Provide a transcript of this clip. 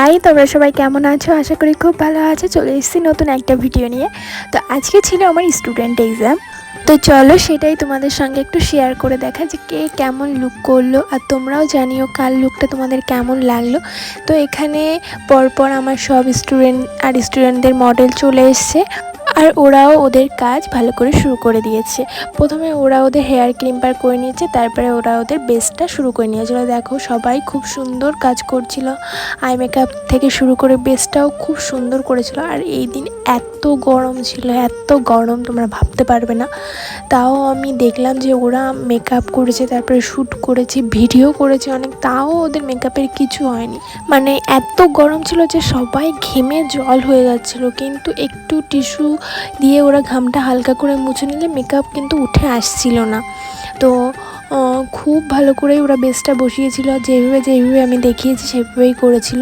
High, তোমরা সবাই কেমন আছো? আশা করি খুব ভালো আছো। চলে এসেছি নতুন একটা ভিডিও নিয়ে। তো আজকে ছিল আমার স্টুডেন্ট এক্সাম। তো চলো সেটাই তোমাদের সঙ্গে একটু শেয়ার করে দেখা যে কে কেমন লুক করলো, আর তোমরাও জানিও কার লুকটা তোমাদের কেমন লাগলো। তো এখানে পরপর আমার সব স্টুডেন্টদের মডেল চলে এসছে, আর ওরাও ওদের কাজ ভালো করে শুরু করে দিয়েছে। প্রথমে ওরা ওদের হেয়ার ক্লিম্পার করে নিয়েছে, তারপরে ওরা ওদের বেসটা শুরু করে নিয়েছিল। দেখো সবাই খুব সুন্দর কাজ করছিল, আই মেকআপ থেকে শুরু করে বেসটাও খুব সুন্দর করেছিল। আর এই দিন এত গরম ছিল, এত গরম তোমরা ভাবতে পারবে না। তাও আমি দেখলাম যে ওরা মেকআপ করেছে, তারপরে শ্যুট করেছে, ভিডিও করেছে অনেক, তাও ওদের মেকআপের কিছু হয়নি। মানে এত গরম ছিল যে সবাই ঘেমে জল হয়ে যাচ্ছিল, কিন্তু একটু টিস্যু দিয়ে ওরা ঘামটা হালকা করে মুছে নিলে মেকআপ কিন্তু উঠে আসছিল না। তো খুব ভালো করে ওরা বেসটা বসিয়েছিল, যেভাবে আমি দেখিয়েছি সেভাবেই করেছিল।